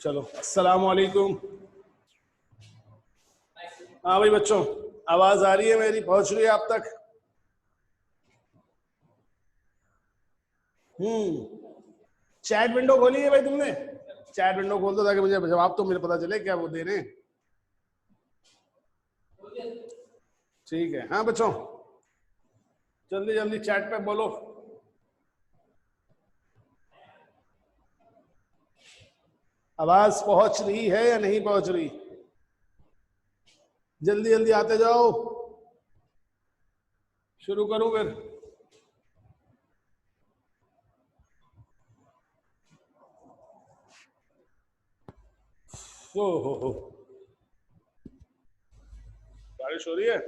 चलो, अस्सलाम वालेकुम। हाँ भाई बच्चों, आवाज आ रही है मेरी, पहुंच रही है आप तक? चैट विंडो खोली है भाई तुमने? चैट विंडो खोल दो ताकि मुझे जवाब तो मुझे पता चले क्या वो दे रहे हैं। ठीक है, हाँ बच्चों, जल्दी जल्दी चैट पे बोलो। आवाज पहुंच रही है या नहीं पहुंच रही? जल्दी जल्दी आते जाओ। शुरू करूं फिर? हो, बारिश हो रही है।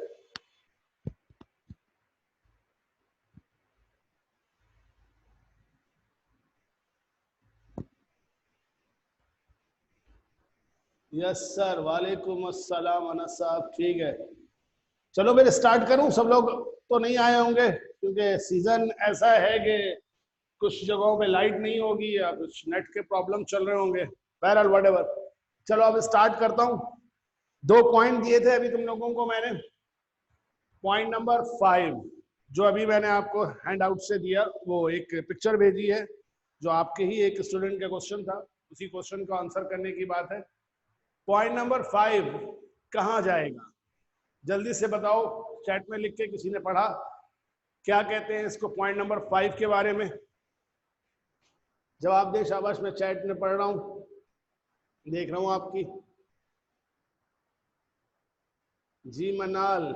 यस सर, वालेकुम अस्सलाम अनस साहब, ठीक है। चलो फिर स्टार्ट करूं। सब लोग तो नहीं आए होंगे क्योंकि सीजन ऐसा है कि कुछ जगहों पे लाइट नहीं होगी या कुछ नेट के प्रॉब्लम चल रहे होंगे। बहरहाल व्हाटएवर, चलो अब स्टार्ट करता हूं। 2 पॉइंट दिए थे अभी तुम लोगों को मैंने। पॉइंट नंबर 5 जो अभी मैंने आपको हैंड आउट से दिया, वो एक पिक्चर भेजी है जो आपके ही एक स्टूडेंट का क्वेश्चन था। उसी क्वेश्चन का आंसर करने की बात है। पॉइंट नंबर 5 कहाँ जाएगा? जल्दी से बताओ, चैट में लिख के किसी ने पढ़ा क्या कहते हैं इसको पॉइंट नंबर 5 के बारे में? जवाब दे शाबाश। मैं चैट में पढ़ रहा हूं, देख रहा हूं आपकी। जी मनाल,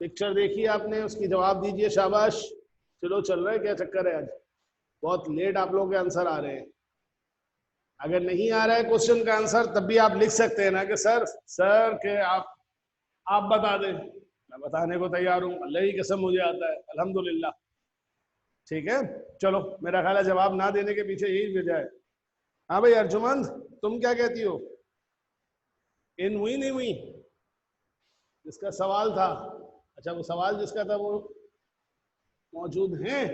पिक्चर देखी आपने, उसकी जवाब दीजिए शाबाश। चलो चल रहा है, क्या चक्कर है आज? बहुत लेट आप लोगों के आंसर आ रहे हैं। अगर नहीं आ रहा है क्वेश्चन का आंसर तब भी आप लिख सकते हैं ना कि सर के आप बता दें। मैं बताने को तैयार हूं, अल्लाह की कसम मुझे आता है, अल्हम्दुलिल्लाह। ठीक है, चलो, मेरा ख्याल है जवाब ना देने के पीछे यही वजह है। हाँ भाई अर्जुमंद, तुम क्या कहती हो? इन हुई नहीं हुई? जिसका सवाल था, अच्छा वो सवाल जिसका था वो मौजूद हैं?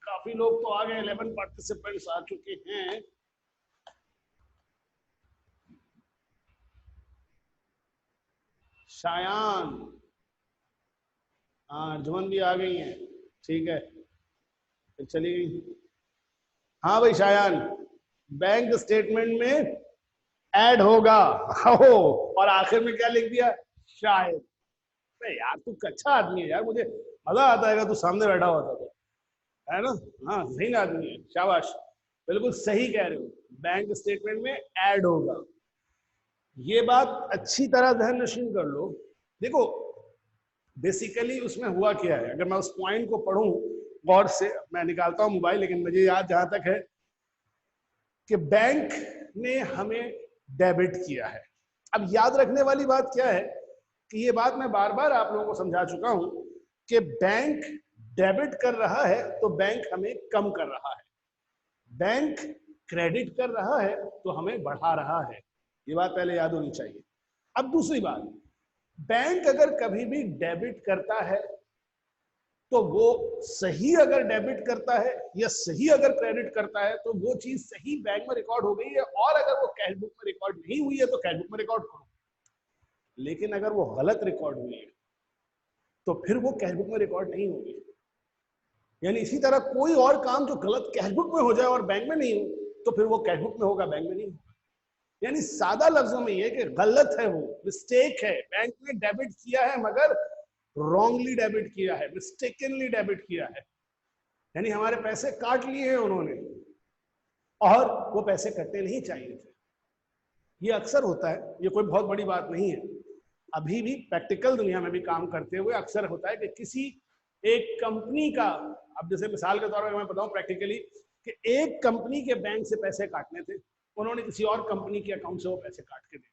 काफी लोग तो आ गए, 11 पार्टिसिपेंट्स आ चुके हैं। शायान, हाँ अर्जुमन भी आ गई हैं, ठीक है, फिर चली गई। हाँ भाई शायान, बैंक स्टेटमेंट में ऐड होगा। हो, और आखिर में क्या लिख दिया? शायद। अरे यार तू अच्छा आदमी है यार, मुझे मजा आता है तू सामने बैठा होता तो, है ना? हाँ सही आदमी है, शाबाश, बिल्कुल सही कह रहे हो। बैंक स्टेटमेंट में ऐड होगा, ये बात अच्छी तरह ध्यान नशीन कर लो। देखो बेसिकली उसमें हुआ क्या है, अगर मैं उस पॉइंट को पढ़ूं गौर से, मैं निकालता हूं मोबाइल, लेकिन मुझे याद जहां तक है कि बैंक ने हमें डेबिट किया है। अब याद रखने वाली बात क्या है कि ये बात मैं बार बार आप लोगों को समझा चुका हूं कि बैंक डेबिट कर रहा है तो बैंक हमें कम कर रहा है, बैंक क्रेडिट कर रहा है तो हमें बढ़ा रहा है। ये बात पहले याद होनी चाहिए। अब दूसरी बात, बैंक अगर कभी भी डेबिट करता है तो वो सही अगर डेबिट करता है या सही अगर क्रेडिट करता है तो वो चीज सही बैंक में रिकॉर्ड हो गई है, और अगर वो कैश बुक में रिकॉर्ड नहीं हुई है तो कैश बुक में रिकॉर्ड करो। लेकिन अगर वो गलत रिकॉर्ड हुई है तो फिर वो कैश बुक में रिकॉर्ड नहीं होगी। यानी इसी तरह कोई और काम जो गलत कैश बुक में हो जाए और बैंक में नहीं हो तो फिर वो कैश बुक में होगा, बैंक में नहीं होगा। यानी सादा लफ्जों में ये कि गलत है, वो मिस्टेक है, बैंक ने डेबिट किया है मगर रॉन्गली डेबिट किया है, मिस्टेकनली डेबिट किया है। यानी हमारे पैसे काट लिए हैं उन्होंने, और वो पैसे कटने नहीं चाहिए थे। ये अक्सर होता है, ये कोई बहुत बड़ी बात नहीं है। अभी भी प्रैक्टिकल दुनिया में भी काम करते हुए अक्सर होता है कि किसी एक कंपनी का, अब जैसे मिसाल के तौर पर मैं बताऊं प्रैक्टिकली, कि एक कंपनी के बैंक से पैसे काटने थे, उन्होंने किसी और कंपनी के अकाउंट से वो पैसे काट के दे।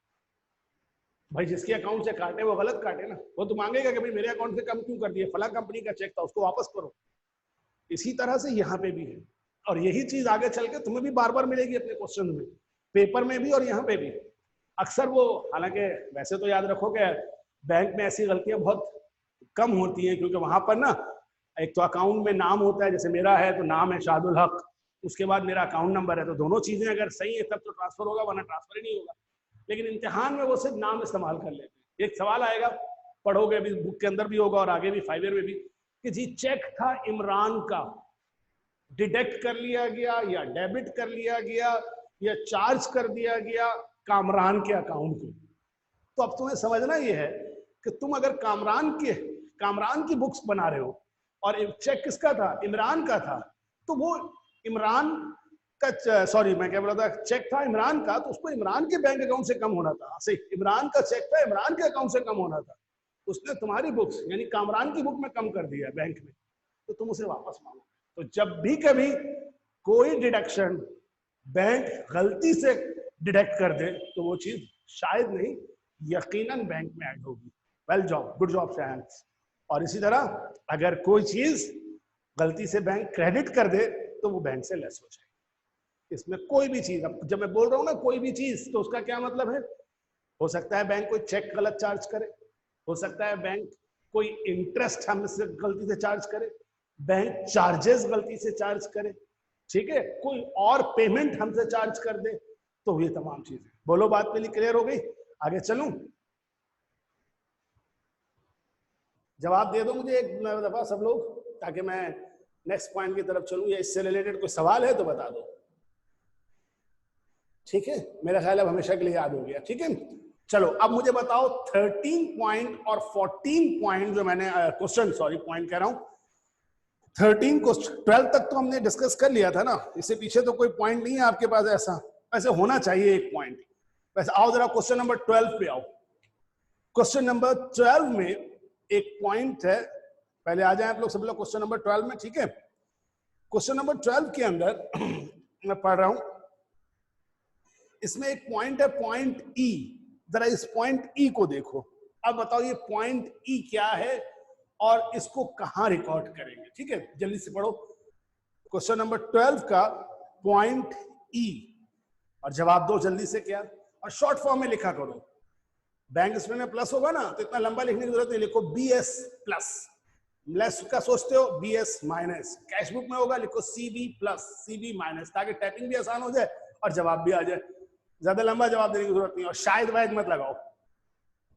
भाई जिसके अकाउंट से काटे वो गलत काटे ना, वो तो मांगेगा कि भाई मेरे अकाउंट से कम क्यों कर दिए, फला कंपनी का चेक था उसको वापस करो। इसी तरह से यहाँ पे भी है, और यही चीज आगे चल के तुम्हें भी बार बार मिलेगी अपने क्वेश्चन में, पेपर में भी और यहाँ पे भी। अक्सर वो, हालांकि वैसे तो याद रखो कि बैंक में ऐसी गलतियां बहुत कम होती हैं, क्योंकि वहां पर ना एक तो अकाउंट में नाम होता है, जैसे मेरा है तो नाम है शादुल हक, उसके बाद मेरा अकाउंट नंबर है, तो दोनों चीजें अगर सही है तब तो ट्रांसफर होगा, वरना ट्रांसफर ही नहीं होगा। लेकिन इम्तिहान में वो सिर्फ नाम इस्तेमाल कर लेते हैं। एक सवाल आएगा, पढ़ोगे भी, बुक के अंदर भी होगा और आगे भी 5 ईयर में भी, कि जी चेक था इमरान का, डिडक्ट कर लिया गया या डेबिट कर लिया गया या चार्ज कर दिया गया कामरान के अकाउंट को। तो अब तुम्हें समझना ये है कि तुम अगर कामरान की बुक्स बना रहे हो और चेक किसका था, इमरान का था, तो वो इमरान का, सॉरी मैं क्या बोला था, चेक था इमरान का, तो उसको इमरान के बैंक अकाउंट से कम होना था। सही, इमरान का चेक था, इमरान के अकाउंट से कम होना था, उसने तुम्हारी बुक्स यानी कामरान की बुक में कम कर दिया बैंक में, तो तुम उसे वापस मांगो। तो जब भी कभी कोई डिडक्शन बैंक गलती से डिडक्ट कर दे, तो वो चीज शायद नहीं यकीनन बैंक में ऐड होगी। वेल जॉब, गुड जॉब शायद। और इसी तरह अगर कोई चीज गलती से बैंक क्रेडिट कर दे, तो वो बैंक से लेस हो जाएगी। इसमें कोई भी चीज, अब जब मैं बोल रहा हूं ना कोई भी चीज, तो उसका क्या मतलब है? हो सकता है बैंक कोई चेक गलत चार्ज करे, हो सकता है बैंक कोई इंटरेस्ट हमसे गलती से चार्ज करे, बैंक चार्जेस गलती से चार्ज करे, ठीक है, कोई और पेमेंट हमसे चार्ज कर दे, तो ये तमाम चीजें। बोलो बात पहले क्लियर हो गई? आगे चलूं? जवाब दे दो मुझे एक दफा सब लोग, ताकि मैं नेक्स्ट पॉइंट की तरफ चलूं, या इससे रिलेटेड कोई सवाल है तो बता दो। ठीक है, मेरा ख्याल अब हमेशा के लिए याद हो गया। ठीक है, चलो अब मुझे बताओ 13 पॉइंट और 14 पॉइंट जो मैंने क्वेश्चन, सॉरी पॉइंट कह रहा हूं, 13 क्वेश्चन 12 तक तो हमने डिस्कस कर लिया था ना, इससे पीछे तो कोई पॉइंट नहीं है आपके पास ऐसा? वैसे होना चाहिए एक पॉइंट। वैसे आओ जरा क्वेश्चन नंबर 12 पे आओ। क्वेश्चन नंबर 12 में एक पॉइंट है, पहले आ जाए आप लोग सब लोग क्वेश्चन नंबर 12 में। ठीक है, क्वेश्चन नंबर 12 के अंदर मैं पढ़ रहा हूं, इसमें एक पॉइंट है पॉइंट ई। जरा इस पॉइंट ई को देखो। अब बताओ ये पॉइंट ई क्या है और इसको कहां रिकॉर्ड करेंगे? ठीक है, जल्दी से पढ़ो क्वेश्चन नंबर 12 का पॉइंट ई और जवाब दो जल्दी से। क्या? और शॉर्ट फॉर्म में लिखा करो। बैंक स्टेटमेंट में प्लस होगा ना, तो इतना लंबा लिखने की जरूरत नहीं, लिखो बीएस प्लस। लेस का सोचते हो, बीएस माइनस। कैश बुक में होगा, लिखो सीबी प्लस, सीबी माइनस, ताकि टाइपिंग भी आसान हो जाए और जवाब भी आ जाए। ज्यादा लंबा जवाब देने की जरूरत नहीं, और शायद वायद मत लगाओ,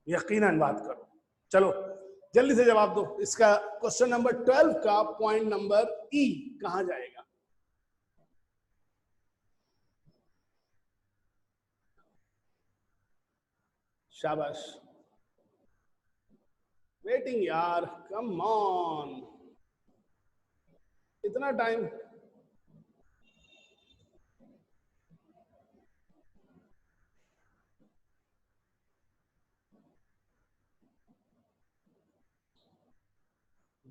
यकीनन बात करो। चलो जल्दी से जवाब दो। इसका क्वेश्चन नंबर 12 का पॉइंट नंबर ई कहां जाएगा? शाबाश, वेटिंग यार, कम ऑन, इतना टाइम?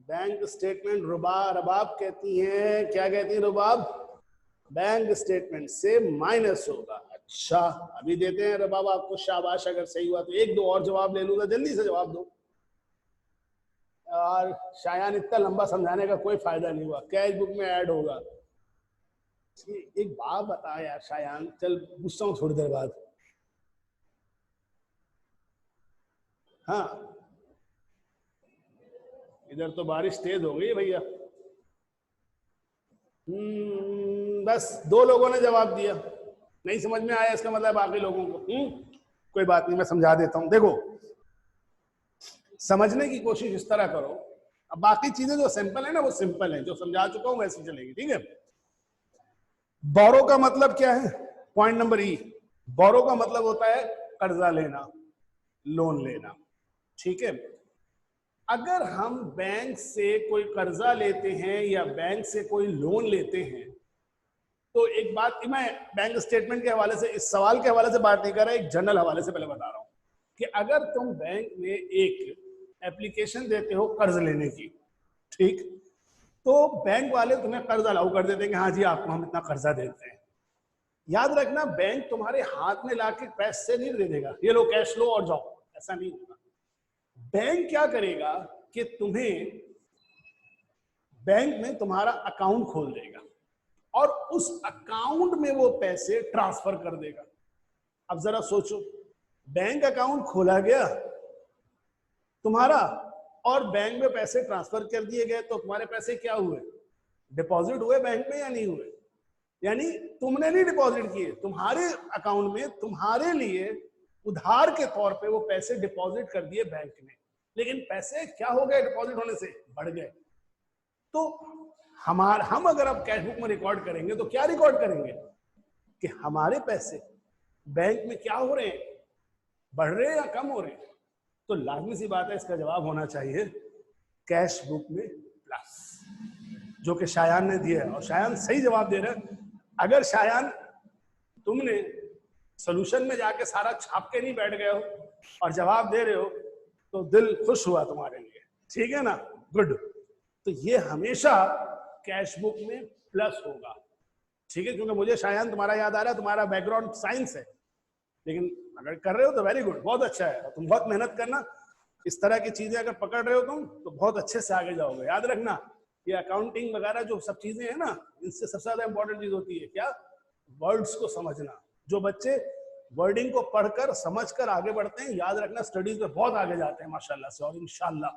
बैंक स्टेटमेंट रबाब कहती हैं, क्या कहती है रुबाब? बैंक स्टेटमेंट से माइनस होगा। अच्छा, अभी देते हैं रबाब आपको शाबाश, अगर सही हुआ तो एक दो और जवाब ले लूंगा, जल्दी से जवाब दो। और शायान इतना लंबा समझाने का कोई फायदा नहीं हुआ, कैश बुक में ऐड होगा। एक बात बता यार शायान, चल पूछता हूँ थोड़ी देर बाद। हाँ, इधर तो बारिश तेज हो गई भैया। बस 2 लोगों ने जवाब दिया, नहीं समझ में आया इसका मतलब बाकी लोगों को। कोई बात नहीं, मैं समझा देता हूं। देखो, समझने की कोशिश इस तरह करो, अब बाकी चीजें जो सिंपल है ना वो सिंपल है, जो समझा चुका हूं वैसे चलेगी। ठीक है, बोरो का मतलब क्या है? पॉइंट नंबर ई, बोरो का मतलब होता है कर्जा लेना, लोन लेना। ठीक है, अगर हम बैंक से कोई कर्जा लेते हैं या बैंक से कोई लोन लेते हैं, तो एक बात मैं बैंक स्टेटमेंट के हवाले से, इस सवाल के हवाले से बात नहीं कर रहा, एक जनरल हवाले से पहले बता रहा हूं कि अगर तुम बैंक में एक एप्लीकेशन देते हो कर्ज लेने की, ठीक, तो बैंक वाले तुम्हें कर्ज अलाउ कर देते हैं कि हाँ जी आपको हम इतना कर्जा देते हैं। याद रखना, बैंक तुम्हारे हाथ में लाके पैसे नहीं दे देगा, ये लो कैश लो और जाओ, ऐसा नहीं होगा। बैंक क्या करेगा कि तुम्हें बैंक में तुम्हारा अकाउंट खोल देगा और उस अकाउंट में वो पैसे ट्रांसफर कर देगा। अब जरा सोचो, बैंक अकाउंट खोला गया तुम्हारा और बैंक में पैसे ट्रांसफर कर दिए गए, तो तुम्हारे पैसे क्या हुए? डिपॉजिट हुए बैंक में या नहीं हुए? यानी तुमने नहीं डिपॉजिट किए, तुम्हारे अकाउंट में तुम्हारे लिए उधार के तौर पे वो पैसे डिपॉजिट कर दिए बैंक ने, लेकिन पैसे क्या हो गए डिपॉजिट होने से, बढ़ गए। तो हम अगर अब कैश बुक में रिकॉर्ड करेंगे तो क्या रिकॉर्ड करेंगे कि हमारे पैसे बैंक में क्या हो रहे हैं, बढ़ रहे हैं या कम हो रहे हैं। तो लाजमी सी बात है, इसका जवाब होना चाहिए कैश बुक में प्लस, जो कि शायान ने दिया है, और शायान सही जवाब दे रहे हैं। अगर शायान तुमने सॉल्यूशन में जाके सारा छाप के नहीं बैठ गए हो और जवाब दे रहे हो तो दिल खुश हुआ तुम्हारे लिए, ठीक है ना, गुड। तो ये हमेशा कैश बुक में प्लस होगा, ठीक है, क्योंकि मुझे शायान तुम्हारा याद आ रहा है, तुम्हारा बैकग्राउंड साइंस है, लेकिन अगर कर रहे हो तो वेरी गुड, बहुत अच्छा है। तुम बहुत मेहनत करना, इस तरह की चीजें अगर पकड़ रहे हो तुम तो बहुत अच्छे से आगे जाओगे। याद रखना ये अकाउंटिंग वगैरह जो सब चीजें हैं ना, इनसे सबसे ज्यादा इंपॉर्टेंट चीज होती है क्या, वर्ड्स को समझना। जो बच्चे वर्डिंग को पढ़कर समझकर आगे बढ़ते हैं, याद रखना स्टडीज में बहुत आगे जाते हैं माशाल्लाह से, और इंशाल्लाह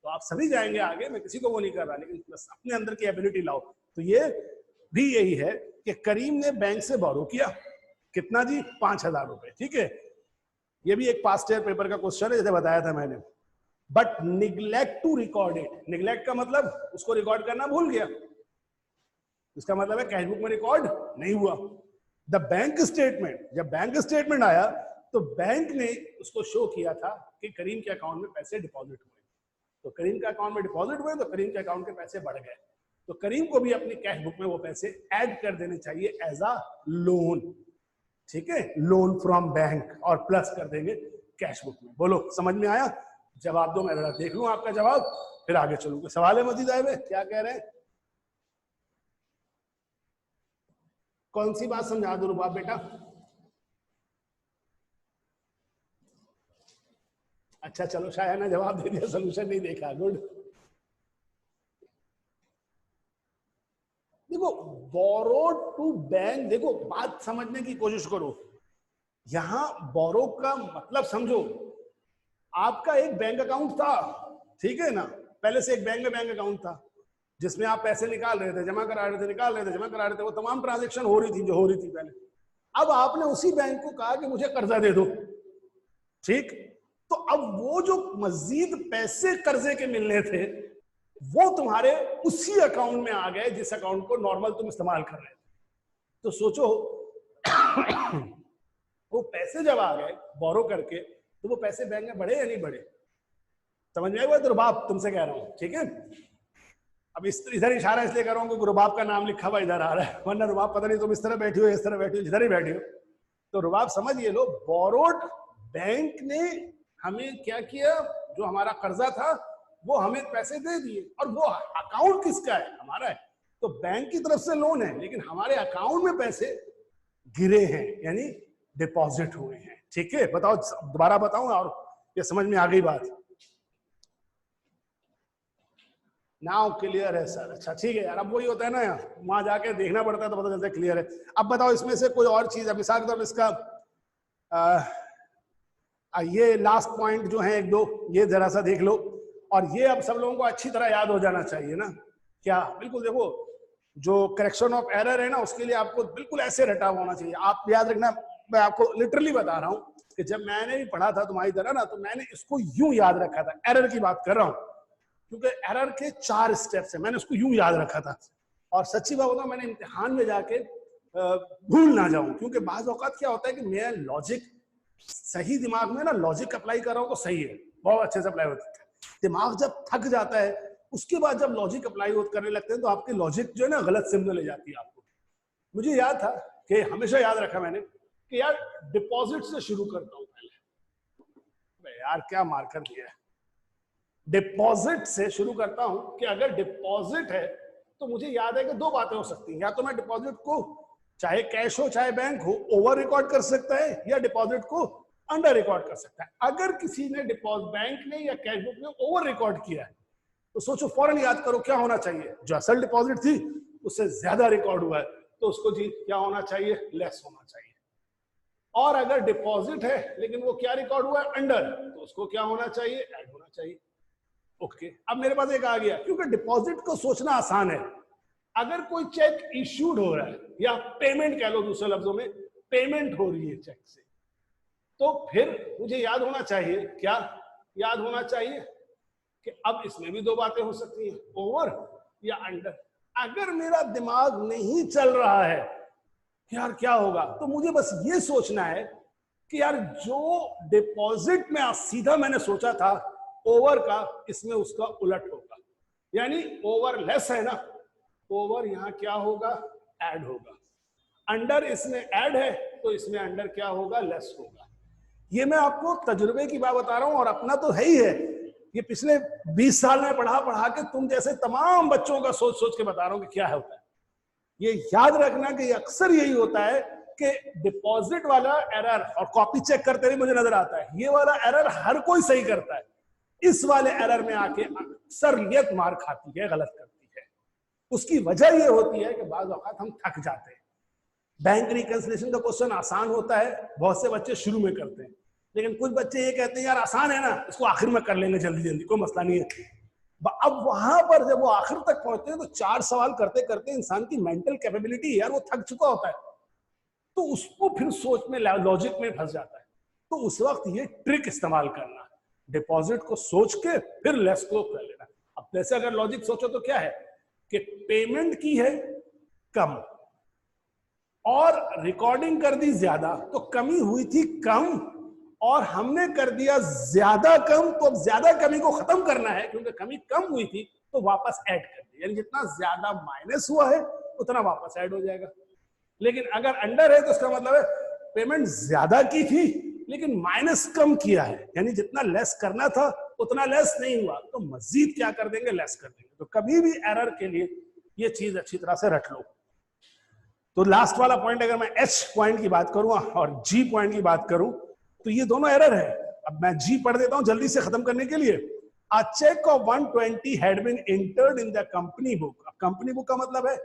तो आप सभी जाएंगे आगे, मैं किसी को वो नहीं कर रहा, लेकिन बस अपने अंदर की एबिलिटी लाओ। तो ये भी यही है कि करीम ने बैंक से बोरो किया, कितना जी, 5,000 रुपए, ठीक है। ये भी एक पास्ट ईयर पेपर का क्वेश्चन है, जैसे बताया था मैंने। But neglect to record it, neglect का मतलब उसको रिकॉर्ड करना भूल गया, इसका मतलब है कैश बुक में रिकॉर्ड नहीं हुआ। द बैंक स्टेटमेंट, जब बैंक स्टेटमेंट आया तो बैंक ने उसको शो किया था कि करीम के अकाउंट में पैसे डिपॉजिट हुए, तो करीम के अकाउंट में डिपॉजिट हुए तो करीम के अकाउंट के पैसे बढ़ गए, तो करीम को भी अपनी कैश बुक में वो पैसे ऐड कर देने चाहिए एज अ लोन, ठीक है, लोन फ्रॉम बैंक, और प्लस कर देंगे कैश बुक में। बोलो समझ में आया, जवाब दो, मैं जरा देख लूं आपका जवाब, फिर आगे चलूंगा। सवाल है मजीद आए, क्या कह रहे हैं, कौन सी बात समझा दो रुबाब बेटा। अच्छा चलो, शायद ना जवाब दे दिया, सोल्यूशन नहीं देखा, गुड। देखो बोरो टू बैंक, देखो बात समझने की कोशिश करो, यहां बोरो का मतलब समझो, आपका एक बैंक अकाउंट था, ठीक है ना, पहले से एक बैंक में बैंक अकाउंट था जिसमें आप पैसे निकाल रहे थे, जमा करा रहे थे, निकाल रहे थे, जमा करा रहे थे, वो तमाम ट्रांजैक्शन हो रही थी जो हो रही थी पहले। अब आपने उसी बैंक को कहा कि मुझे कर्जा दे दो, ठीक, तो अब वो जो मजीद पैसे कर्जे के मिलने थे वो तुम्हारे उसी अकाउंट में आ गए जिस अकाउंट को नॉर्मल तुम इस्तेमाल कर रहे थे। तो सोचो वो पैसे जब आ गए बोरो करके तो वो पैसे बैंक में बढ़े या नहीं बढ़े, समझ में आया। तो रुबाब तुमसे कह रहा हूं, ठीक है, अब इधर इशारा इसलिए कर रहा हूं कि रुबाब का नाम लिखा हुआ इधर आ रहा है, वरना रुबाब पता नहीं तुम इस तरह बैठी हो, इस तरह बैठी हो, जिधर ही बैठी हो। तो रुबाब समझ ये लो, बोरोड बैंक ने हमें क्या किया, जो हमारा कर्जा था वो हमें पैसे दे दिए, और वो अकाउंट किसका है, हमारा है। तो बैंक की तरफ से लोन है, लेकिन हमारे अकाउंट में पैसे गिरे हैं, यानी डिपॉजिट हुए हैं, ठीक है। बताओ, दोबारा बताऊं और ये समझ में आ गई बात, नाउ क्लियर है सर, अच्छा ठीक है यार। अब वही होता है ना यार, वहां जाके देखना पड़ता है तो पता चलता है क्लियर है। अब बताओ इसमें से कोई और चीज, अब मिसाल के तौर पर इसका ये लास्ट पॉइंट जो है एक दो, ये जरा सा देख लो, और ये अब सब लोगों को अच्छी तरह याद हो जाना चाहिए ना, क्या, बिल्कुल देखो, जो करेक्शन ऑफ एरर है ना, उसके लिए आपको बिल्कुल ऐसे रटा होना चाहिए। आप याद रखना, मैं आपको लिटरली बता रहा हूँ कि जब मैंने भी पढ़ा था तुम्हारी तरह ना, तो मैंने इसको यूं याद रखा था, एरर की बात कर रहा हूँ, क्योंकि एरर के 4 स्टेप्स है, मैंने उसको यूं याद रखा था। और सच्ची बात बताऊं, मैंने इम्तिहान में जाके भूल ना जाऊं, क्योंकि बाज औकात क्या होता है कि मैं लॉजिक सही दिमाग में ना लॉजिक अप्लाई कर रहा हूं तो सही है, बहुत अच्छे से अप्लाई होता है। दिमाग जब थक जाता है उसके बाद जब लॉजिक अप्लाई करने लगते हैं तो आपकी लॉजिक जो है ना गलत सिग्नल ले जाती है आपको। मुझे याद था कि हमेशा याद रखा मैंने कि यार डिपॉजिट से शुरू करता हूं पहले, यार क्या मार्कर दिया है, डिपॉजिट से शुरू करता हूं कि अगर डिपॉजिट है तो मुझे याद है कि 2 बातें हो सकती हैं, या तो मैं डिपॉजिट को चाहे कैश हो चाहे बैंक हो ओवर रिकॉर्ड कर सकता है, या डिपॉजिट को अंडर रिकॉर्ड कर सकता है। अगर किसी ने डिपॉजिट बैंक ने या कैश बुक में ओवर रिकॉर्ड किया है तो सोचो, फौरन याद करो क्या होना चाहिए, जो असल डिपॉजिट थी उससे ज्यादा रिकॉर्ड हुआ है तो उसको जी क्या होना चाहिए, लेस होना चाहिए। और अगर डिपॉजिट है लेकिन वो क्या रिकॉर्ड हुआ है, अंडर, तो उसको क्या होना चाहिए, ऐड होना चाहिए। ओके, अब मेरे पास एक आ गया, क्योंकि डिपॉजिट को सोचना आसान है। अगर कोई चेक इश्यूड हो रहा है या पेमेंट कह लो, दूसरे लफ्जों में पेमेंट हो रही है चेक से, तो फिर मुझे याद होना चाहिए, क्या याद होना चाहिए कि अब इसमें भी दो बातें हो सकती हैं, ओवर या अंडर। अगर मेरा दिमाग नहीं चल रहा है यार क्या होगा, तो मुझे बस ये सोचना है कि यार जो डिपॉजिट में सीधा मैंने सोचा था ओवर का, इसमें उसका उलट होगा, यानी ओवर लेस है ना, ओवर यहां क्या होगा, ऐड होगा। अंडर इसमें ऐड है तो इसमें अंडर क्या होगा, लेस होगा। ये मैं आपको तजुर्बे की बात बता रहा हूं, और अपना तो है ही है, ये पिछले 20 साल में पढ़ा पढ़ा के तुम जैसे तमाम बच्चों का सोच सोच के बता रहा हूं कि क्या होता है। ये याद रखना कि अक्सर यही होता है कि डिपॉजिट वाला एरर, और कॉपी चेक करते हुए मुझे नजर आता है ये वाला एरर हर कोई सही करता है, इस वाले एरर में आके अक्सरियत मार खाती है, गलत करती है। उसकी वजह यह होती है कि बाज़ औक़ात हम थक जाते हैं। बैंक रिकंसिलिएशन का क्वेश्चन आसान होता है, बहुत से बच्चे शुरू में करते हैं, लेकिन कुछ बच्चे ये कहते हैं यार आसान है ना, इसको आखिर में कर लेंगे जल्दी जल्दी, कोई मसला नहीं है। अब वहां पर जब वो आखिर तक पहुंचते हैं तो 4 सवाल करते करते इंसान की मेंटल कैपेबिलिटी यार वो थक चुका होता है, तो उसको फिर सोच में लॉजिक में फंस जाता है। तो उस वक्त ये ट्रिक इस्तेमाल करना, डिपॉजिट को सोच के फिर लेस को कर लेना। अब जैसे अगर लॉजिक सोचो तो क्या है कि पेमेंट की है कम और रिकॉर्डिंग कर दी ज्यादा, तो कमी हुई थी कम और हमने कर दिया ज्यादा कम, तो अब ज्यादा कमी को खत्म करना है क्योंकि कमी कम हुई थी, तो वापस ऐड कर दी, यानी जितना ज्यादा माइनस हुआ है उतना वापस ऐड हो जाएगा। लेकिन अगर अंडर है तो इसका मतलब है पेमेंट ज्यादा की थी लेकिन माइनस कम किया है, यानी जितना लेस करना था उतना लेस नहीं हुआ, तो मजीद क्या कर देंगे, लेस कर देंगे। तो कभी भी एरर के लिए ये चीज अच्छी तरह से रट लो। तो लास्ट वाला पॉइंट, अगर मैं एच पॉइंट की बात करूं और जी पॉइंट की बात करूं, तो ये दोनों एरर है। अब मैं जी पढ़ देता हूं जल्दी से खत्म करने के लिए। A check of 120 had been entered in the company book. अब कंपनी बुक का मतलब है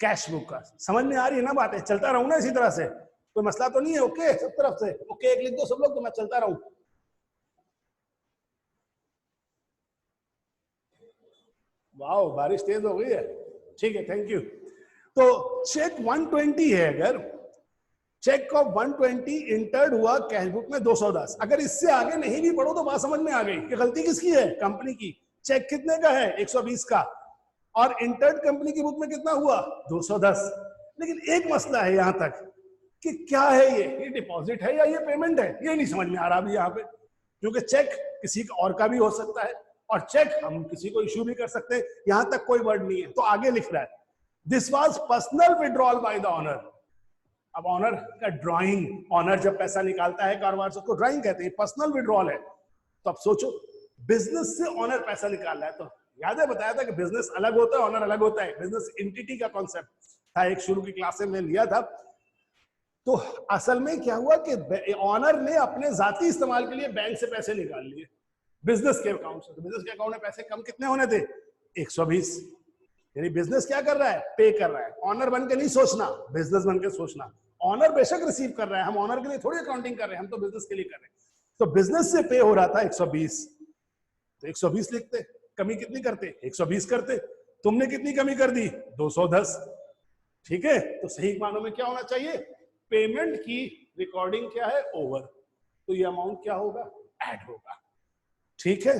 कैश बुक का। समझ में आ रही है ना बातें, चलता रहूं ना इसी तरह से, कोई मसला तो नहीं है? ओके सब तरफ से ओके, एक लिख दो सब लोग तो मैं चलता रहूं। वाह बारिश तेज हो गई है, ठीक है थैंक यू। तो चेक 120 है, अगर चेक ऑफ 120 इंटर्ड हुआ कैश बुक में 210, अगर इससे आगे नहीं भी पढ़ो तो बात समझ में आ गई कि गलती किसकी है, कंपनी की। चेक कितने का है, 120 का, और इंटर्ड कंपनी की बुक में कितना हुआ, 210। लेकिन एक मसला है यहां तक कि क्या है ये डिपॉजिट है या ये पेमेंट है, ये नहीं समझ में आ रहा अभी यहाँ पे, क्योंकि चेक किसी और का भी हो सकता है और चेक हम किसी को इश्यू भी कर सकते हैं, यहां तक कोई वर्ड नहीं है। तो आगे लिख रहा है this was personal withdrawal by the owner. अब ऑनर का ड्राइंग, ऑनर जब पैसा निकालता है कारोबार से उसको ड्राइंग कहते हैं, पर्सनल विड्रॉल है। तो अब सोचो बिजनेस से ऑनर पैसा निकाल रहा है, तो याद है बताया था कि बिजनेस अलग होता है ऑनर अलग होता है, बिजनेस एंटिटी का कॉन्सेप्ट था, एक शुरू की क्लास में लिया था। तो असल में क्या हुआ कि ऑनर ने अपने जाती इस्तेमाल के लिए बैंक से पैसे निकाल लिए बिजनेस के अकाउंट से। तो बिजनेस के अकाउंट में पैसे कम कितने होने थे, 120। यानी बिजनेस क्या कर रहा है, पे कर रहा है। ऑनर बन के नहीं सोचना, बिजनेस बन के सोचना। ऑनर बेशक रिसीव कर रहा है, हम ऑनर के लिए थोड़ी अकाउंटिंग कर रहे हैं, हम तो बिजनेस के लिए कर रहे हैं। तो बिजनेस से पे हो रहा था 120, तो 120 लिखते, कमी कितनी करते, 120 करते। तुमने कितनी कमी कर दी, 210। ठीक है, तो सही मानों में क्या होना चाहिए, पेमेंट की रिकॉर्डिंग क्या है, ओवर, तो ये अमाउंट क्या होगा, ऐड होगा। ठीक है,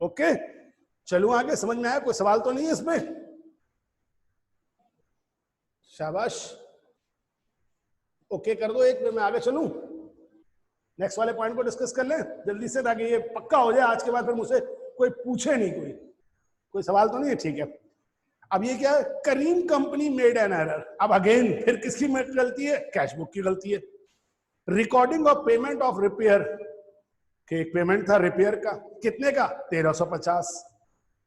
ओके चलो आगे, समझ में आया, कोई सवाल तो नहीं है इसमें? शाबाश, ओके कर दो एक में, मैं आगे चलूं, नेक्स्ट वाले पॉइंट को डिस्कस कर लें जल्दी से, ताकि ये पक्का हो जाए आज के बाद फिर मुझसे कोई पूछे नहीं, कोई सवाल तो नहीं है? ठीक है, अब ये क्या है, करीम कंपनी मेड एन एरर। अब अगेन फिर किसकी गलती है, कैश बुक की गलती है। Recording of payment of repair, कि एक पेमेंट था रिपेयर का, कितने का, 1350,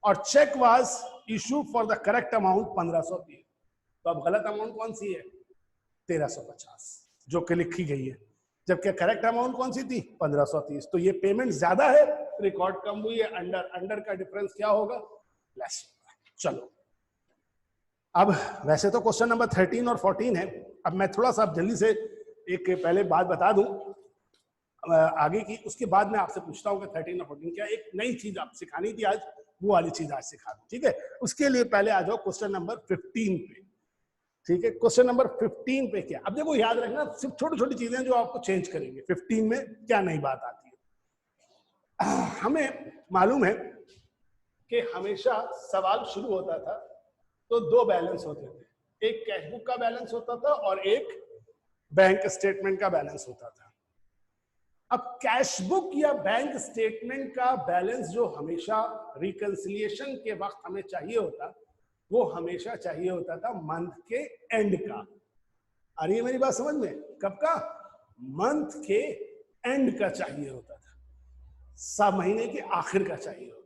और cheque was issued for the correct amount 1530। तो अब गलत अमाउंट कौन सी है, 1350 जो कि लिखी गई है, जबकि करेक्ट अमाउंट कौन सी थी, 1530। तो ये पेमेंट ज्यादा है, रिकॉर्ड कम हुई है, अंडर, अंडर का डिफरेंस क्या होगा, लेस होगा। चलो अब वैसे तो क्वेश्चन नंबर 13 और 14 है, अब मैं थोड़ा सा जल्दी से एक पहले बात बता दूं आगे की, उसके बाद मैं आपसे पूछता हूं कि 13 और 14 क्या, एक नई चीज आप सिखानी थी आज, वो वाली चीज आज सिखा दूं। ठीक है, उसके लिए पहले आ जाओ क्वेश्चन नंबर 15 पे। ठीक है, क्वेश्चन नंबर 15 पे क्या, अब देखो याद रखना सिर्फ छोटी छोटी चीजें जो आपको चेंज करेंगे। 15 में क्या नई बात आती है। हमें मालूम है कि हमेशा सवाल शुरू होता था तो दो बैलेंस होते थे, एक कैश बुक का बैलेंस होता था और एक बैंक स्टेटमेंट का बैलेंस होता था। अब कैश बुक या बैंक स्टेटमेंट का बैलेंस जो हमेशा रिकंसिलिएशन के वक्त हमें चाहिए होता, वो हमेशा चाहिए होता था मंथ के एंड का। आ रही है मेरी बात समझ में? कब का? मंथ के एंड का चाहिए होता था, सब महीने के आखिर का चाहिए होता।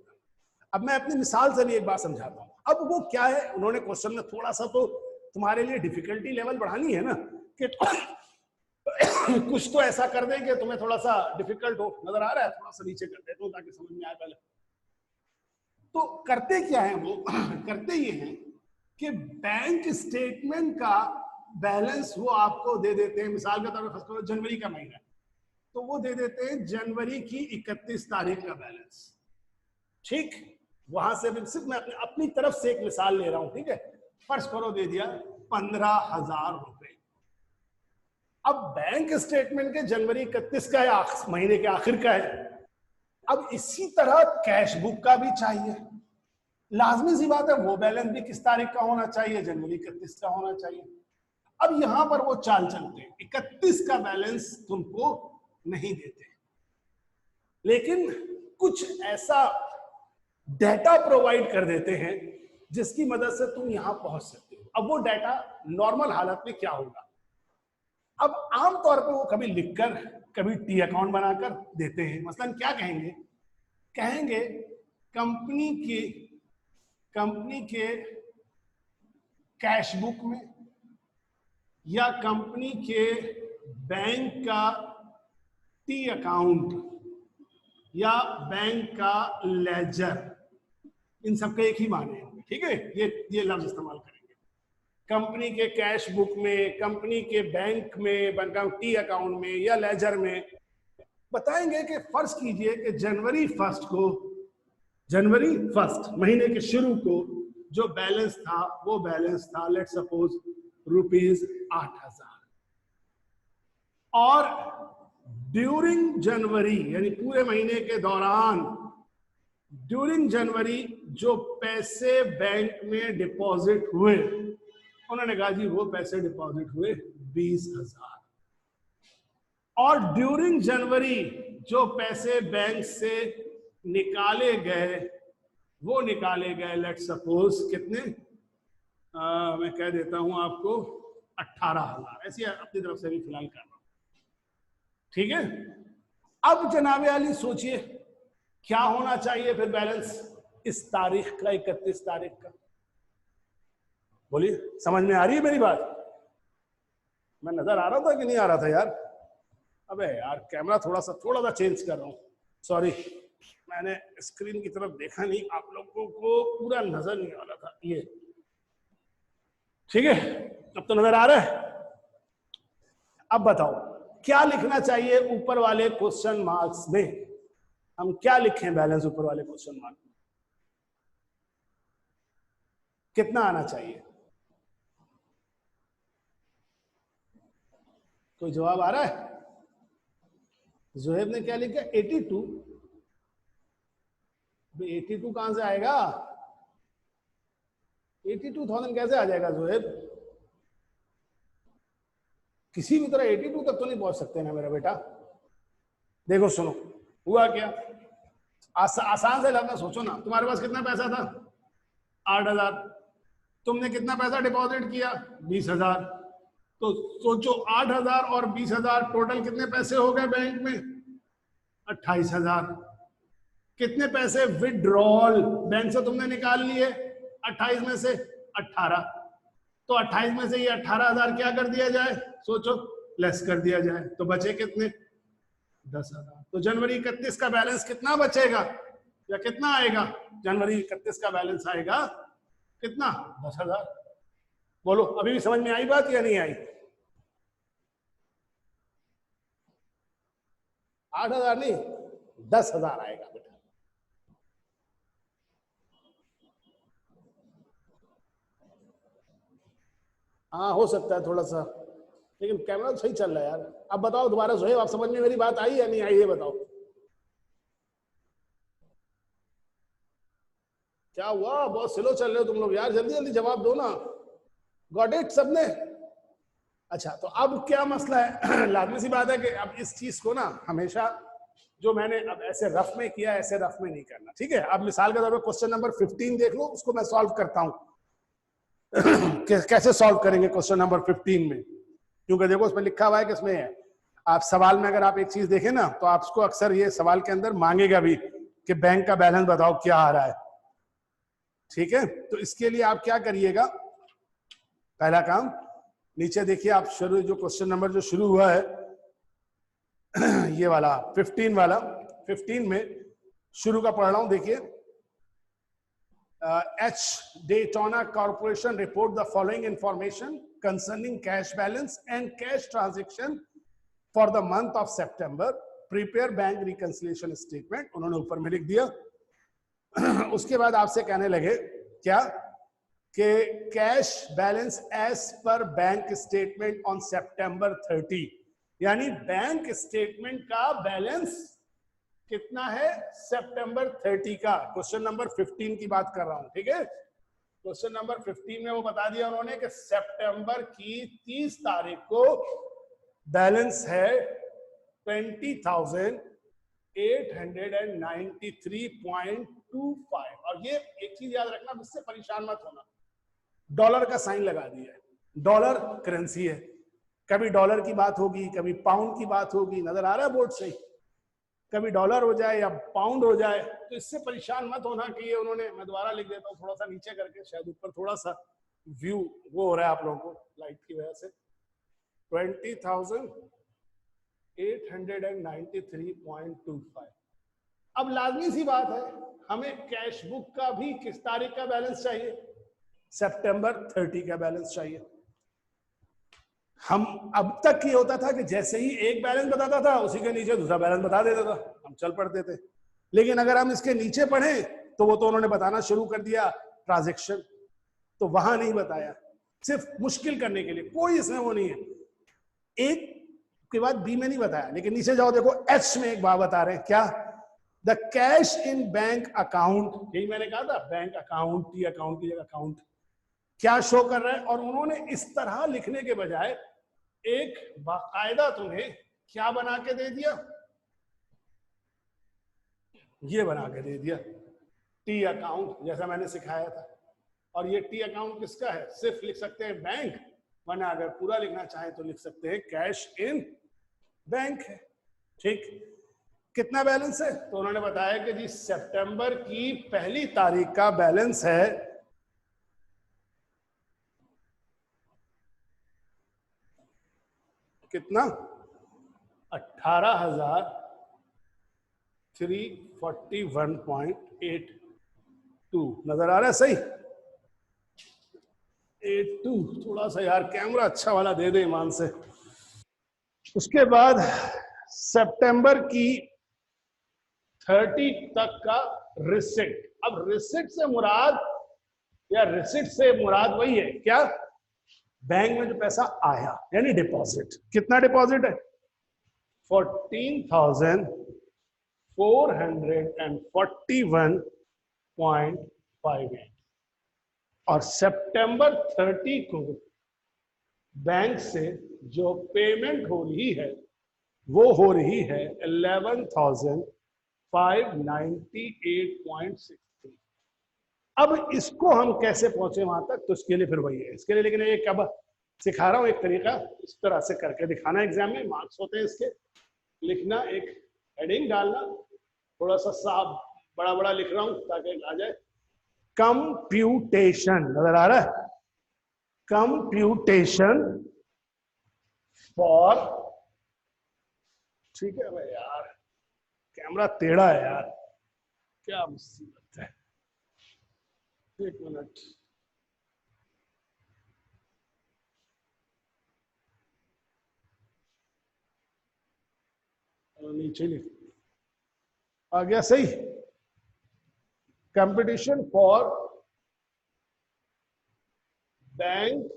अब मैं अपनी मिसाल से भी एक बात समझाता हूं। अब वो क्या है, उन्होंने क्वेश्चन में थोड़ा सा तो तुम्हारे लिए डिफिकल्टी लेवल बढ़ानी है ना, कि कुछ तो ऐसा कर दें कि तुम्हें थोड़ा सा डिफिकल्ट हो। नजर आ रहा है? थोड़ा सा नीचे कर देता हूं ताकि समझ में आए पहले। तो करते क्या है वो करते ये हैं कि बैंक स्टेटमेंट का बैलेंस वो आपको दे देते हैं। मिसाल के तौर पर फर्स्ट जनवरी का महीना, तो वो दे देते हैं जनवरी की 31 तारीख का बैलेंस। ठीक, वहां से सिर्फ मैं अपनी तरफ से एक मिसाल ले रहा हूं, ठीक है। फर्ज करो दे दिया 15,000 रुपए। अब बैंक स्टेटमेंट के जनवरी 31 का है, महीने के आखिर का है। अब इसी तरह कैश बुक का भी चाहिए, लाजमी सी बात है वो बैलेंस भी किस तारीख का होना चाहिए? जनवरी 31 का होना चाहिए। अब यहां पर वो चाल चलते हैं, 31 का बैलेंस तुमको नहीं देते, लेकिन कुछ ऐसा डेटा प्रोवाइड कर देते हैं जिसकी मदद से तुम यहां पहुंच सकते हो। अब वो डेटा नॉर्मल हालत में क्या होगा? अब आमतौर पर वो कभी लिखकर कभी टी अकाउंट बनाकर देते हैं। मसलन क्या कहेंगे? कहेंगे कंपनी के कैश बुक में या कंपनी के बैंक का टी अकाउंट या बैंक का लेजर, इन सबके एक ही माने होंगे, ठीक है। ये लफ्ज इस्तेमाल करेंगे कंपनी के कैश बुक में, कंपनी के बैंक में, बैंक टी अकाउंट में या लेजर में। बताएंगे कि फर्ज कीजिए कि जनवरी फर्स्ट महीने के शुरू को जो बैलेंस था वो बैलेंस था लेट सपोज ₹8,000, और ड्यूरिंग जनवरी यानी पूरे महीने के दौरान ड्यूरिंग जनवरी जो पैसे बैंक में डिपॉजिट हुए, उन्होंने कहा जी वो पैसे डिपॉजिट हुए 20,000, और ड्यूरिंग जनवरी जो पैसे बैंक से निकाले गए वो निकाले गए लेट सपोज कितने, मैं कह देता हूं आपको 18,000, ऐसी अपनी तरफ से भी फिलहाल कर रहा हूं, ठीक है। अब जनाबे आली सोचिए क्या होना चाहिए फिर बैलेंस इस तारीख का, 31 तारीख का? बोलिए, समझ में आ रही है मेरी बात? मैं नजर आ रहा था कि नहीं आ रहा था यार? अबे यार कैमरा थोड़ा सा चेंज कर रहा हूं, सॉरी, मैंने स्क्रीन की तरफ देखा नहीं, आप लोगों को पूरा नजर नहीं आ रहा था ये, ठीक है। अब तो नजर आ रहा है। अब बताओ क्या लिखना चाहिए ऊपर वाले क्वेश्चन मार्क्स में? हम क्या लिखें बैलेंस ऊपर वाले क्वेश्चन मार्क में? कितना आना चाहिए? कोई जवाब आ रहा है? जोहेब ने क्या लिखा? 82। 82 कहां से आएगा? 82,000 कैसे आ जाएगा जोहेब? किसी भी तरह 82 तक तो नहीं पहुंच सकते ना मेरा बेटा। देखो सुनो, हुआ क्या, आसान से लगना, सोचो ना, तुम्हारे पास कितना पैसा था? 8,000। तुमने कितना पैसा डिपॉजिट किया? 20,000। तो सोचो 8,000 और 20,000 टोटल कितने पैसे हो गए बैंक में? 28,000। कितने पैसे विड्रॉल बैंक से तुमने निकाल लिए? 28 में से 18। तो 28 में से ये 18,000 क्या कर दिया जाए? सोचो, लेस कर दिया जाए, तो बचे कितने? 10,000। तो जनवरी 31 का बैलेंस कितना बचेगा या कितना आएगा? जनवरी 31 का बैलेंस आएगा कितना? 10,000। बोलो अभी भी समझ में आई बात या नहीं आई? 8,000 नहीं, 10,000 आएगा बेटा। हाँ हो सकता है थोड़ा सा, लेकिन कैमरा तो सही चल रहा है यार। अब बताओ दोबारा सोहेब, आप समझ में मेरी बात आई या नहीं आई, ये बताओ। क्या हुआ, बहुत स्लो चल रहे हो तुम लोग यार, जल्दी जल्दी जवाब दो ना। गॉट इट सबने? अच्छा तो अब क्या मसला है लाजमी सी बात है कि अब इस चीज को ना हमेशा जो मैंने अब ऐसे रफ में किया ऐसे रफ में नहीं करना, ठीक है। अब मिसाल के तौर पर क्वेश्चन नंबर 15 देख लो, उसको मैं सॉल्व करता हूं कैसे सॉल्व करेंगे क्वेश्चन नंबर 15 में, क्योंकि देखो उसमें लिखा हुआ है कि इसमें है, आप सवाल में अगर आप एक चीज देखें ना तो आपको अक्सर ये सवाल के अंदर मांगेगा भी कि बैंक का बैलेंस बताओ क्या आ रहा है, ठीक है। तो इसके लिए आप क्या करिएगा, पहला काम नीचे देखिए आप, शुरू जो क्वेश्चन नंबर जो शुरू हुआ है ये वाला 15 वाला, 15 में शुरू का पढ़ रहा हूं, देखिए H Daytona Corporation report the following information concerning cash balance and cash transaction for the month of September. Prepare bank reconciliation statement. उन्होंने ऊपर में लिख दिया उसके बाद आपसे कहने लगे क्या कि cash balance as per bank statement on September 30, यानी बैंक स्टेटमेंट का बैलेंस कितना है सितंबर 30 का। क्वेश्चन नंबर 15 की बात कर रहा हूं, ठीक है। क्वेश्चन नंबर 15 में वो बता दिया उन्होंने कि सितंबर की 30 तारीख को बैलेंस है 20,893.25। और ये एक चीज याद रखना, मुझसे परेशान मत होना, डॉलर का साइन लगा दिया है, डॉलर करेंसी है, कभी डॉलर की बात होगी कभी पाउंड की बात होगी, नजर आ रहा है बोर्ड से, कभी डॉलर हो जाए या पाउंड हो जाए, तो इससे परेशान मत होना कि ये उन्होंने, मैं दोबारा लिख देता हूँ थोड़ा सा नीचे करके, शायद ऊपर थोड़ा सा व्यू वो हो रहा है आप लोगों को लाइट की वजह से। 20,893.25। अब लाजमी सी बात है हमें कैश बुक का भी किस तारीख का बैलेंस चाहिए, सितंबर 30 का बैलेंस चाहिए। हम अब तक ये होता था कि जैसे ही एक बैलेंस बताता था उसी के नीचे दूसरा बैलेंस बता देता था, हम चल पड़ते थे। लेकिन अगर हम इसके नीचे पढ़े तो वो तो उन्होंने बताना शुरू कर दिया ट्रांजैक्शन, तो वहां नहीं बताया, सिर्फ मुश्किल करने के लिए, कोई इसमें वो नहीं है। एक के बाद बी में नहीं बताया, लेकिन नीचे जाओ देखो एच में एक बात बता रहे हैं, क्या, the cash in bank account, यही मैंने कहा था बैंक अकाउंट की अकाउंट की जगह अकाउंट, क्या शो कर रहा है। और उन्होंने इस तरह लिखने के बजाय एक बाकायदा तुम्हें क्या बना के दे दिया, ये बना के दे दिया टी अकाउंट, जैसा मैंने सिखाया था। और ये टी अकाउंट किसका है, सिर्फ लिख सकते हैं बैंक, वरना अगर पूरा लिखना चाहें तो लिख सकते हैं कैश इन बैंक है, ठीक। कितना बैलेंस है, तो उन्होंने बताया कि जी सितंबर की पहली तारीख का बैलेंस है कितना, 18,341.82। नजर आ रहा है सही, 82। थोड़ा सा यार कैमरा अच्छा वाला दे दे ईमान से। उसके बाद सितंबर की 30 तक का रिसिट। अब रिसिट से मुराद या रिसिट से मुराद वही है क्या, बैंक में जो पैसा आया यानी डिपॉजिट। कितना डिपॉजिट है, 14,441.58। और सितंबर 30 को बैंक से जो पेमेंट हो रही है वो हो रही है 11,598.63। अब इसको हम कैसे पहुंचे वहां तक, तो इसके लिए फिर वही है इसके लिए, लेकिन ये कब सिखा रहा हूं एक तरीका, इस तरह से करके दिखाना, एग्जाम में मार्क्स होते हैं इसके। लिखना, एक हेडिंग डालना, थोड़ा सा साफ बड़ा बड़ा लिख रहा हूं ताकि आ जाए, कंप्यूटेशन, नजर आ रहा है, कंप्यूटेशन फॉर, ठीक है भाई यार कैमरा टेढ़ा है यार, क्या मुसीबत है, एक मिनट, नीचे लिख आ गया सही, competition for bank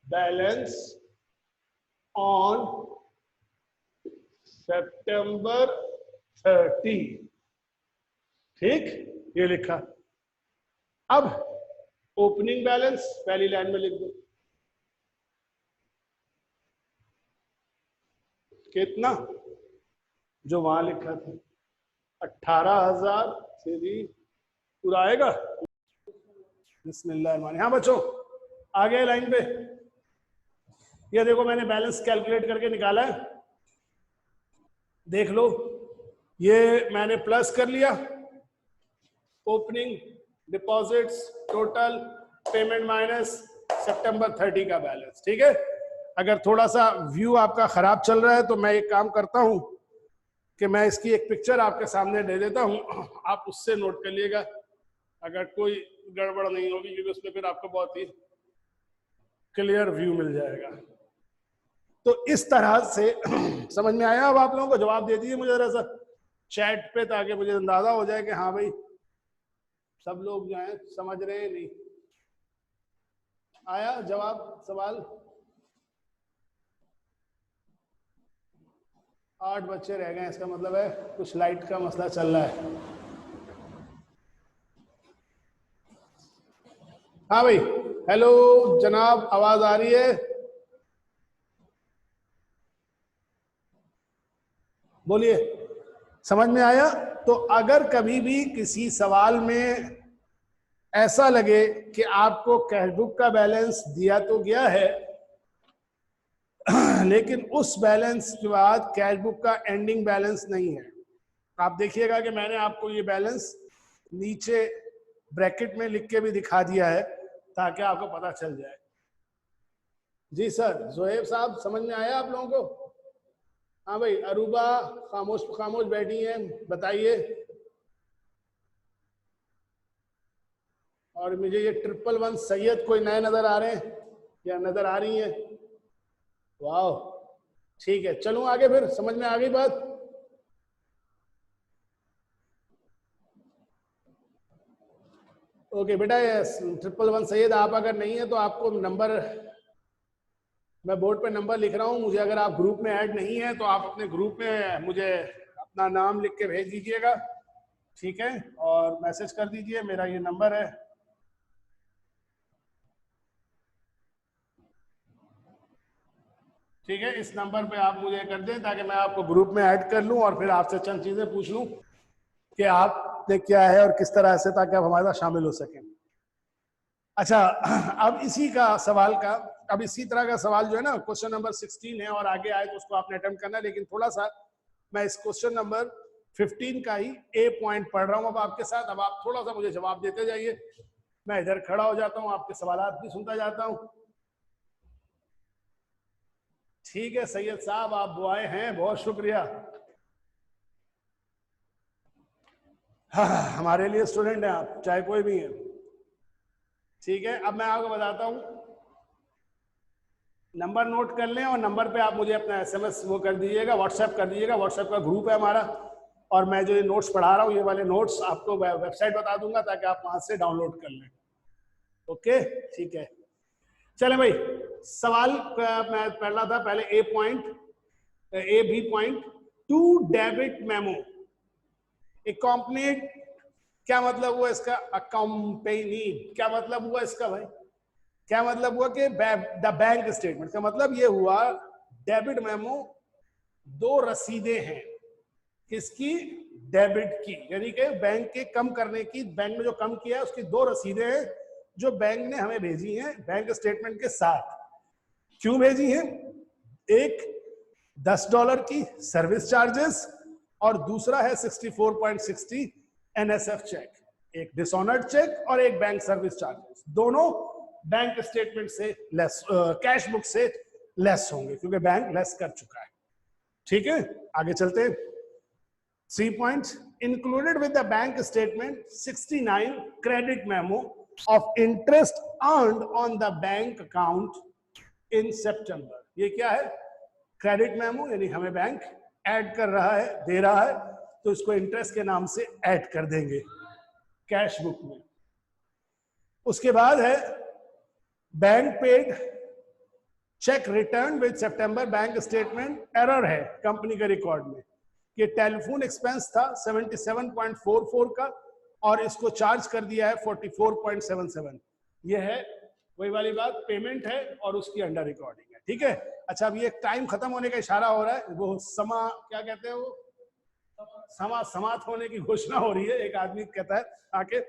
balance on September 30। ठीक, ये लिखा। अब ओपनिंग बैलेंस पहली लाइन में लिख दो, कितना जो वहां लिखा था 18,000 से भी पूरा आएगा। बिस्मिल्लाह। हाँ बच्चों, आगे लाइन पे ये देखो, मैंने बैलेंस कैलकुलेट करके निकाला है, देख लो। ये मैंने प्लस कर लिया, opening, deposits, total, payment minus सितंबर 30 का बैलेंस। ठीक है, अगर थोड़ा सा व्यू आपका खराब चल रहा है तो मैं एक काम करता हूं कि मैं इसकी एक पिक्चर आपके सामने दे देता हूं, आप उससे नोट कर लिएगा, अगर कोई गड़बड़ नहीं होगी, क्योंकि उसमें फिर आपको बहुत ही क्लियर व्यू मिल जाएगा। तो इस तरह से समझ में आया? अब आप लोगों को जवाब दे दीजिए मुझे जरा सा चैट पे, ताकि मुझे अंदाजा हो जाए कि हाँ भाई सब लोग जो है समझ रहे हैं। नहीं आया जवाब? सवाल 8 बच्चे रह गए, इसका मतलब है कुछ लाइट का मसला चल रहा है। हाँ भाई, हेलो जनाब, आवाज आ रही है? बोलिए, समझ में आया? तो अगर कभी भी किसी सवाल में ऐसा लगे कि आपको कैशबुक का बैलेंस दिया तो गया है, लेकिन उस बैलेंस के बाद कैशबुक का एंडिंग बैलेंस नहीं है, आप देखिएगा कि मैंने आपको ये बैलेंस नीचे ब्रैकेट में लिख के भी दिखा दिया है, ताकि आपको पता चल जाए। जी सर, जोहेब साहब समझ में आया आप लोगों को? हाँ भाई, अरूबा खामोश खामोश बैठी हैं, बताइए। और मुझे ये 111 सैयद कोई नए नजर आ रहे हैं या नजर आ रही हैं? वाह, ठीक है, चलूं आगे फिर, समझ में आ गई बात? ओके बेटा, 111 सैयद आप अगर नहीं है तो आपको नंबर, मैं बोर्ड पे नंबर लिख रहा हूँ, मुझे अगर आप ग्रुप में ऐड नहीं है तो आप अपने ग्रुप में मुझे अपना नाम लिख के भेज दीजिएगा, ठीक है? और मैसेज कर दीजिए, मेरा ये नंबर है। ठीक है, इस नंबर पे आप मुझे कर दें ताकि मैं आपको ग्रुप में ऐड कर लूं और फिर आपसे चंद चीजें पूछ लूं कि आपने क्या है और किस तरह से, ताकि आप हमारे साथ शामिल हो सकें। अच्छा, अब इसी का सवाल का, अब इसी तरह का सवाल जो है ना, क्वेश्चन नंबर 16 है और आगे आए तो उसको आपने अटेम्प्ट करना है, लेकिन थोड़ा सा मैं इस क्वेश्चन नंबर 15 का ही ए पॉइंट पढ़ रहा हूं अब आपके साथ। अब आप थोड़ा सा मुझे जवाब देते जाइए, मैं इधर खड़ा हो जाता हूं, आपके सवाल भी सुनता जाता हूं। ठीक है सैयद साहब, आप दुआएं हैं, बहुत शुक्रिया। हाँ, हमारे लिए स्टूडेंट हैं आप, चाहे कोई भी है। ठीक है, अब मैं आपको बताता हूं, नंबर नोट कर लें और नंबर पे आप मुझे अपना एसएमएस वो कर दीजिएगा, व्हाट्सएप कर दीजिएगा। व्हाट्सएप का ग्रुप है हमारा, और मैं जो ये नोट्स पढ़ा रहा हूँ, ये वाले नोट्स आपको वेबसाइट बता दूंगा ताकि आप वहां से डाउनलोड कर लें। ओके, ठीक है, चलें भाई। सवाल मैं पढ़ रहा था पहले, A point, A B point, to debit memo accompanied, क्या मतलब हुआ इसका? अकॉम्पनीड क्या मतलब हुआ इसका भाई? क्या मतलब हुआ कि द बैंक स्टेटमेंट का मतलब ये हुआ, डेबिट मेमो दो रसीदें हैं, किसकी? डेबिट की, यानी कि बैंक के कम करने की, बैंक में जो कम किया है उसकी दो रसीदें हैं जो बैंक ने हमें भेजी हैं बैंक स्टेटमेंट के साथ। क्यों भेजी हैं? एक $10 की सर्विस चार्जेस और दूसरा है 64.60 एनएसएफ चेक, एक डिसऑनर्ड चेक और एक बैंक सर्विस चार्जेस, दोनों बैंक स्टेटमेंट से लेस, कैश बुक से लेस होंगे क्योंकि बैंक लेस कर चुका है। ठीक है, आगे चलते हैं। 3 points included with the bank statement 69 credit memo of interest earned on the bank account in September। ये क्या है? क्रेडिट मेमो, यानी हमें बैंक ऐड कर रहा है, दे रहा है, तो इसको इंटरेस्ट के नाम से ऐड कर देंगे कैश बुक में। उसके बाद है bank paid cheque return with September bank statement, error है कंपनी के रिकॉर्ड में। ये टेलीफोन एक्सपेंस था 77.44 का और इसको चार्ज कर दिया है 44.77। ये है वही वाली बात, पेमेंट है और उसकी अंडर रिकॉर्डिंग है। ठीक है, अच्छा अब ये टाइम खत्म होने का इशारा हो रहा है, वो समा क्या कहते हैं, वो समाप्त होने की घोषणा हो रही है, एक आदमी कहता है आके।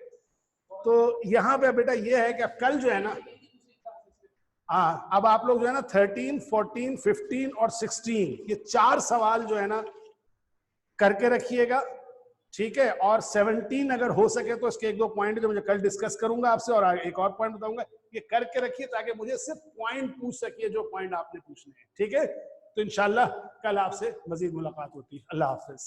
तो यहाँ पे बेटा ये है कि अब कल जो है ना, हाँ अब आप लोग जो है ना 13, 14, 15 और 16 ये 4 सवाल जो है ना करके रखिएगा। ठीक है, और 17 अगर हो सके तो इसके 1-2 पॉइंट जो मुझे कल डिस्कस करूंगा आपसे, और एक और पॉइंट बताऊंगा, ये करके रखिए ताकि मुझे सिर्फ पॉइंट पूछ सकिए जो पॉइंट आपने पूछने हैं। ठीक है, तो इंशाल्लाह कल आपसे मजीद मुलाकात होती है। अल्लाह हाफिज।